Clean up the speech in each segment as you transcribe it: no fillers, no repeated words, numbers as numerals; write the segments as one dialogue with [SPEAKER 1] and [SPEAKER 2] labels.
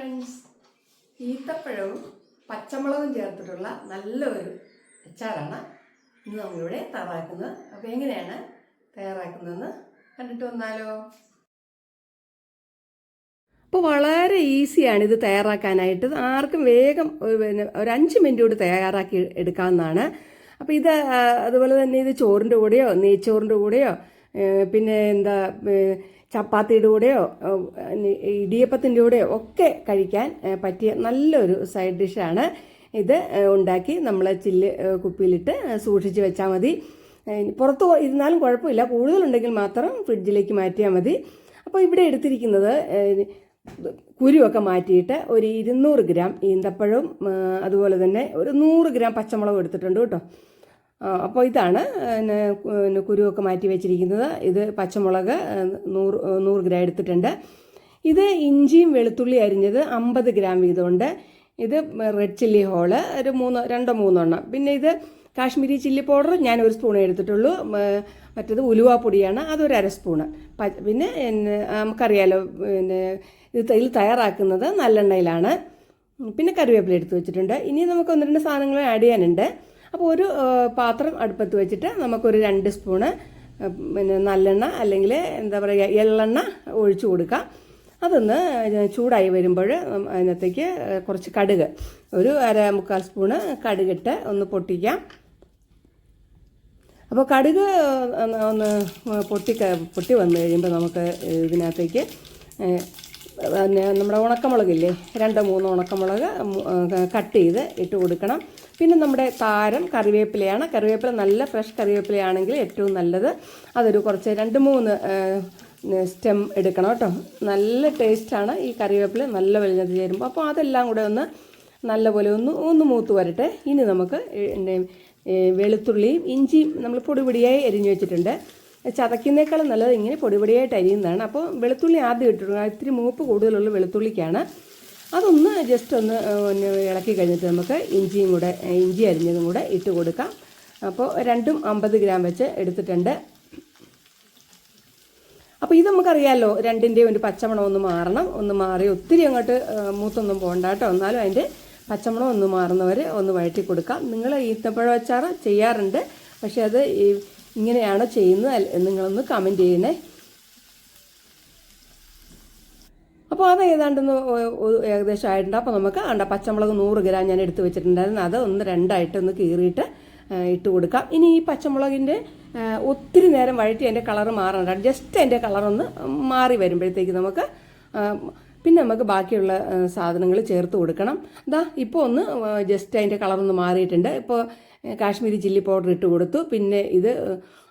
[SPEAKER 1] Friends, ഈത്തപ്പഴവും പച്ചമുളകും ചേർത്തിട്ടുള്ള നല്ലൊരു അച്ചാറാണ് ഇന്ന് നമ്മളിവിടെ തയ്യാറാക്കുന്നത്. അപ്പോൾ എങ്ങനെയാണ് തയ്യാറാക്കുന്നതെന്ന് കണ്ടിട്ട് വന്നാലോ. അപ്പോൾ വളരെ ഈസിയാണ് ഇത് തയ്യാറാക്കാനായിട്ട്. ആർക്കും വേഗം ഒരു 5 മിനിറ്റ് കൂടി തയ്യാറാക്കി എടുക്കാവുന്നതാണ്. അപ്പോൾ ഇത് അതുപോലെ തന്നെ ഇത് ചോറിൻ്റെ കൂടെയോ നെയ്ച്ചോറിൻ്റെ കൂടെയോ പിന്നെ ചപ്പാത്തിയുടെ കൂടെയോ ഇടിയപ്പത്തിൻ്റെ കൂടെയോ ഒക്കെ കഴിക്കാൻ പറ്റിയ നല്ലൊരു സൈഡ് ഡിഷാണ്. ഇത് ഉണ്ടാക്കി നമ്മൾ കുപ്പിയിലിട്ട് സൂക്ഷിച്ച് വെച്ചാൽ മതി. പുറത്ത് ഇരുന്നാലും കുഴപ്പമില്ല, കൂടുതലുണ്ടെങ്കിൽ മാത്രം ഫ്രിഡ്ജിലേക്ക് മാറ്റിയാൽ മതി. അപ്പോൾ ഇവിടെ എടുത്തിരിക്കുന്നത് കുരുവൊക്കെ മാറ്റിയിട്ട് ഒരു 200 ഗ്രാം ഈന്തപ്പഴവും അതുപോലെ തന്നെ ഒരു 100 ഗ്രാം പച്ചമുളകും എടുത്തിട്ടുണ്ട് കേട്ടോ. അപ്പോൾ ഇതാണ് കുരുവൊക്കെ മാറ്റി വെച്ചിരിക്കുന്നത്. ഇത് പച്ചമുളക് 100 ഗ്രാം എടുത്തിട്ടുണ്ട്. ഇത് ഇഞ്ചിയും വെളുത്തുള്ളി അരിഞ്ഞത് 50 ഗ്രാം വീതമുണ്ട്. ഇത് റെഡ് ചില്ലി ഹോള് ഒരു 2-3 എണ്ണം. പിന്നെ ഇത് കാശ്മീരി ചില്ലി പൗഡർ ഞാൻ 1 സ്പൂൺ എടുത്തിട്ടുള്ളൂ. മറ്റേത് ഉലുവാപ്പൊടിയാണ്, അതൊരു 1/2 സ്പൂണ്. പിന്നെ നമുക്കറിയാലോ ഇതിൽ തയ്യാറാക്കുന്നത് നല്ലെണ്ണയിലാണ്. പിന്നെ കറിവേപ്പില എടുത്ത് വെച്ചിട്ടുണ്ട്. ഇനി നമുക്ക് 1-2 സാധനങ്ങൾ ആഡ് ചെയ്യാനുണ്ട്. അപ്പോൾ ഒരു പാത്രം അടുപ്പത്ത് വെച്ചിട്ട് നമുക്കൊരു 2 സ്പൂണ് നല്ലെണ്ണ അല്ലെങ്കിൽ എള്ളെണ്ണ ഒഴിച്ചു കൊടുക്കാം. അതൊന്ന് ചൂടായി വരുമ്പോൾ അതിനകത്തേക്ക് കുറച്ച് കടുക്, ഒരു 1/4 സ്പൂണ് കടുകിട്ട് ഒന്ന് പൊട്ടിക്കാം. അപ്പോൾ കടുക് ഒന്ന് പൊട്ടി വന്നു കഴിയുമ്പോൾ നമുക്ക് ഇതിനകത്തേക്ക് നമ്മുടെ ഉണക്കമുളകില്ലേ, 2-3 ഉണക്കമുളക് കട്ട് ചെയ്ത് ഇട്ട് കൊടുക്കണം. പിന്നെ നമ്മുടെ താരം കറിവേപ്പിലയാണ്. കറിവേപ്പില നല്ല ഫ്രഷ് കറിവേപ്പിലയാണെങ്കിൽ ഏറ്റവും നല്ലത്. അതൊരു കുറച്ച് 2-3 സ്റ്റെം എടുക്കണം കേട്ടോ. നല്ല ടേസ്റ്റാണ് ഈ കറിവേപ്പില നല്ല വെളിഞ്ഞത് ചേരുമ്പോൾ. അപ്പോൾ അതെല്ലാം കൂടെ നല്ലപോലെ ഒന്ന് മൂത്ത് വരട്ടെ. ഇനി നമുക്ക് വെളുത്തുള്ളിയും ഇഞ്ചിയും നമ്മൾ പൊടിപൊടിയായി അരിഞ്ഞു വെച്ചിട്ടുണ്ട്. ചതയ്ക്കുന്നേക്കാളും നല്ലത് ഇങ്ങനെ പൊടിപൊടിയായിട്ട് അരിയുന്നതാണ്. അപ്പോൾ വെളുത്തുള്ളി ആദ്യം ഇട്ടിട്ടുണ്ട്. ഇത്തിരി മൂപ്പ് കൂടുതലുള്ള വെളുത്തുള്ളിക്കാണ്. അതൊന്ന് ജസ്റ്റ് ഒന്ന് ഇളക്കി കഴിഞ്ഞിട്ട് നമുക്ക് ഇഞ്ചി അരിഞ്ഞതും കൂടെ ഇട്ട് കൊടുക്കാം. അപ്പോൾ 50 ഗ്രാം വെച്ച് എടുത്തിട്ടുണ്ട്. അപ്പോൾ ഇത് നമുക്കറിയാമല്ലോ, 2ൻ്റെയും ഒരു പച്ചമണം ഒന്ന് മാറി ഒത്തിരി അങ്ങോട്ട് മൂത്തൊന്നും പോകണ്ട കേട്ടോ. എന്നാലും അതിൻ്റെ പച്ചമണം ഒന്ന് മാറുന്നവരെ ഒന്ന് വഴറ്റി കൊടുക്കാം. നിങ്ങൾ ഈത്തപ്പഴ അച്ചാർ ചെയ്യാറുണ്ട്, പക്ഷേ അത് ഇങ്ങനെയാണോ ചെയ്യുന്നത് നിങ്ങളൊന്ന് കമൻറ്റ് ചെയ്യണേ. അപ്പോൾ അത് ഏതാണ്ടൊന്ന് ഏകദേശം ആയിട്ടുണ്ട്. അപ്പോൾ നമുക്ക് പച്ചമുളക് 100 ഗ്രാം ഞാൻ എടുത്ത് വെച്ചിട്ടുണ്ടായിരുന്നു. അത് 2 കീറിയിട്ട് ഇട്ട് കൊടുക്കാം. ഇനി ഈ പച്ചമുളകിൻ്റെ ഒത്തിരി നേരം വഴറ്റി അതിൻ്റെ കളറ് മാറണ്ട. ജസ്റ്റ് അതിൻ്റെ കളറൊന്ന് മാറി വരുമ്പോഴത്തേക്ക് പിന്നെ നമുക്ക് ബാക്കിയുള്ള സാധനങ്ങൾ ചേർത്ത് കൊടുക്കണം. ഇപ്പോൾ ജസ്റ്റ് അതിൻ്റെ കളറൊന്ന് മാറിയിട്ടുണ്ട്. ഇപ്പോൾ കാശ്മീരി ചില്ലി പൗഡർ ഇട്ട് കൊടുത്തു. പിന്നെ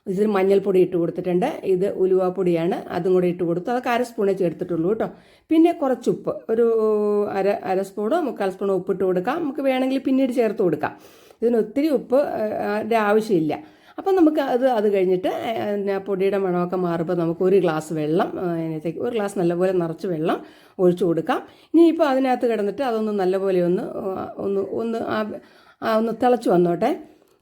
[SPEAKER 1] ഇതിൽ മഞ്ഞൾപ്പൊടി ഇട്ട് കൊടുത്തിട്ടുണ്ട്. ഇത് ഉലുവാപ്പൊടിയാണ്, അതും കൂടെ ഇട്ട് കൊടുത്തു. അതൊക്കെ 1/2 സ്പൂണേ ചേർത്തിട്ടുള്ളൂ കേട്ടോ. പിന്നെ കുറച്ച് ഉപ്പ്, ഒരു അര സ്പൂണോ 1/4 സ്പൂണോ ഉപ്പിട്ട് കൊടുക്കാം. നമുക്ക് വേണമെങ്കിൽ പിന്നീട് ചേർത്ത് കൊടുക്കാം. ഇതിന് ഒത്തിരി ഉപ്പ് ആവശ്യമില്ല. അപ്പം നമുക്ക് അത് കഴിഞ്ഞിട്ട് പൊടിയുടെ മണമൊക്കെ മാറുമ്പോൾ നമുക്ക് 1 ഗ്ലാസ് വെള്ളം അതിനകത്തേക്ക് 1 ഗ്ലാസ് നല്ലപോലെ നിറച്ച് വെള്ളം ഒഴിച്ചു കൊടുക്കാം. ഇനിയിപ്പോൾ അതിനകത്ത് കിടന്നിട്ട് അതൊന്ന് നല്ലപോലെ ഒന്ന് തിളച്ച് വന്നോട്ടെ.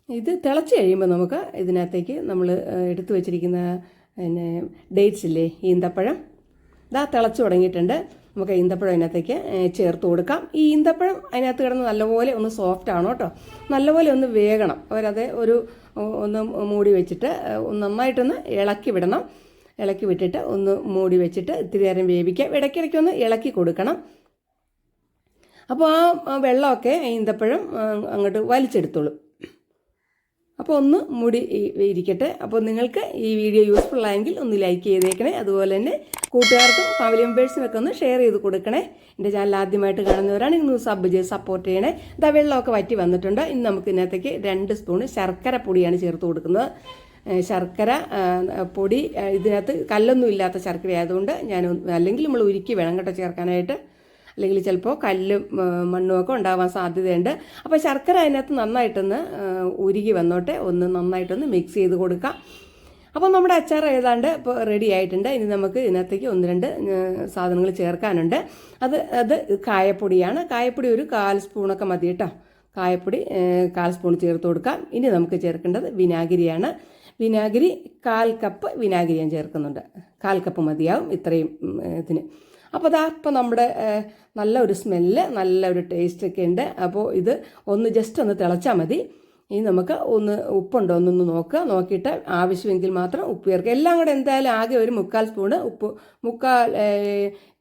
[SPEAKER 1] ഇത് തിളച്ച് കഴിയുമ്പോൾ നമുക്ക് ഇതിനകത്തേക്ക് നമ്മൾ എടുത്തു വെച്ചിരിക്കുന്ന ഡേറ്റ്സ് ഇല്ലേ, ഈന്തപ്പഴം, തിളച്ച് തുടങ്ങിയിട്ടുണ്ട്. നമുക്ക് ഈന്തപ്പഴം അതിനകത്തേക്ക് ചേർത്ത് കൊടുക്കാം. ഈ ഈന്തപ്പഴം അതിനകത്ത് കിടന്ന് നല്ലപോലെ ഒന്ന് സോഫ്റ്റ് ആണോ കേട്ടോ, നല്ലപോലെ ഒന്ന് വേകണം. ഒന്ന് മൂടി വെച്ചിട്ട് നന്നായിട്ടൊന്ന് ഇളക്കി വിടണം. ഇളക്കി വിട്ടിട്ട് ഒന്ന് മൂടി വെച്ചിട്ട് ഇത്തിരി നേരം വേവിക്കാം. ഇടയ്ക്കിടയ്ക്കൊന്ന് ഇളക്കി കൊടുക്കണം. അപ്പോൾ ആ വെള്ളമൊക്കെ ഈന്തപ്പഴം അങ്ങോട്ട് വലിച്ചെടുത്തോളും. അപ്പോൾ ഒന്ന് മൂടി ഇരിക്കട്ടെ. അപ്പോൾ നിങ്ങൾക്ക് ഈ വീഡിയോ യൂസ്ഫുൾ ആയെങ്കിൽ ഒന്ന് ലൈക്ക് ചെയ്തേക്കണേ. അതുപോലെ തന്നെ കൂട്ടുകാർക്കും ഫാമിലി മെമ്പേഴ്സിനൊക്കെ ഒന്ന് ഷെയർ ചെയ്ത് കൊടുക്കണേ. എൻ്റെ ചാനൽ ആദ്യമായിട്ട് കാണുന്നവരാണെങ്കിൽ ഒന്ന് സബ് ചെയ്ത് സപ്പോർട്ട് ചെയ്യണേ. വെള്ളമൊക്കെ വറ്റി വന്നിട്ടുണ്ട്. ഇനി നമുക്ക് ഇതിനകത്തേക്ക് 2 സ്പൂണ് ശർക്കര പൊടിയാണ് ചേർത്ത് കൊടുക്കുന്നത്. ശർക്കര പൊടി ഇതിനകത്ത് കല്ലൊന്നും ഇല്ലാത്ത ശർക്കര ആയതുകൊണ്ട് അല്ലെങ്കിൽ നമ്മൾ ഉരുക്കി വേണം കേട്ടോ ചേർക്കാനായിട്ട്. അല്ലെങ്കിൽ ചിലപ്പോൾ കല്ലും മണ്ണുമൊക്കെ ഉണ്ടാവാൻ സാധ്യതയുണ്ട്. അപ്പോൾ ശർക്കര അതിനകത്ത് നന്നായിട്ടൊന്ന് ഉരുകി വന്നോട്ടെ. നന്നായിട്ടൊന്ന് മിക്സ് ചെയ്ത് കൊടുക്കാം. അപ്പോൾ നമ്മുടെ അച്ചാർ ഏതാണ്ട് ഇപ്പോൾ റെഡി ആയിട്ടുണ്ട്. ഇനി നമുക്ക് ഇതിനകത്തേക്ക് 1-2 സാധനങ്ങൾ ചേർക്കാനുണ്ട്. അത് കായപ്പൊടിയാണ്. കായപ്പൊടി ഒരു 1/4 സ്പൂണൊക്കെ മതി കേട്ടോ. കായപ്പൊടി 1/4 സ്പൂൺ ചേർത്ത് കൊടുക്കാം. ഇനി നമുക്ക് ചേർക്കേണ്ടത് വിനാഗിരിയാണ്. വിനാഗിരി 1/4 കപ്പ് വിനാഗിരി ഞാൻ ചേർക്കുന്നുണ്ട്. 1/4 കപ്പ് മതിയാവും ഇത്രയും ഇതിന്. അപ്പോൾ ഇപ്പം നമ്മുടെ നല്ല ഒരു സ്മെല്ല്, നല്ല ഒരു ടേസ്റ്റൊക്കെ ഉണ്ട്. അപ്പോൾ ഇത് ജസ്റ്റ് ഒന്ന് തിളച്ചാൽ മതി. ഇനി നമുക്ക് ഉപ്പുണ്ടോ എന്നൊന്ന് നോക്കുക. നോക്കിയിട്ട് ആവശ്യമെങ്കിൽ മാത്രം ഉപ്പ് ചേർക്കുക. എല്ലാം കൂടെ എന്തായാലും ആകെ ഒരു 3/4 സ്പൂണ് ഉപ്പ്, 3/4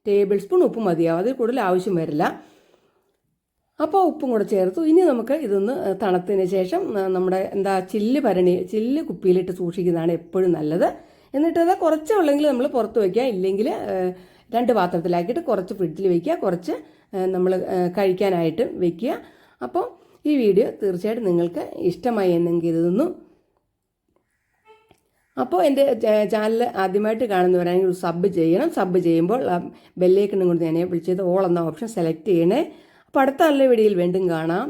[SPEAKER 1] ടേബിൾ സ്പൂൺ ഉപ്പ് മതിയാവും. അതിൽ കൂടുതൽ ആവശ്യം വരില്ല. അപ്പോൾ ഉപ്പും കൂടെ ചേർത്തു. ഇനി നമുക്ക് ഇതൊന്ന് തണുത്തതിന് ശേഷം നമ്മുടെ ചില്ല് കുപ്പിയിലിട്ട് സൂക്ഷിക്കുന്നതാണ് എപ്പോഴും നല്ലത്. എന്നിട്ട് അത് കുറച്ച് ഉള്ളെങ്കിൽ നമ്മൾ പുറത്ത് വയ്ക്കുക, ഇല്ലെങ്കിൽ 2 പാത്രത്തിലാക്കിയിട്ട് കുറച്ച് ഫ്രിഡ്ജിൽ വയ്ക്കുക, കുറച്ച് നമ്മൾ കഴിക്കാനായിട്ട് വയ്ക്കുക. അപ്പോൾ ഈ വീഡിയോ തീർച്ചയായിട്ടും നിങ്ങൾക്ക് ഇഷ്ടമായി എന്നെങ്കിൽ കരുതുന്നു. അപ്പോൾ എൻ്റെ ചാനൽ ആദ്യമായിട്ട് കാണുന്നവരാണെങ്കിൽ സബ് ചെയ്യണം. സബ് ചെയ്യുമ്പോൾ ബെല്ലൈക്കണും കൊണ്ട് ഞാൻ വിളിച്ചത് ഓൾ എന്ന ഓപ്ഷൻ സെലക്ട് ചെയ്യണേ. അപ്പോൾ അടുത്ത നല്ല വീഡിയോയിൽ വീണ്ടും കാണാം.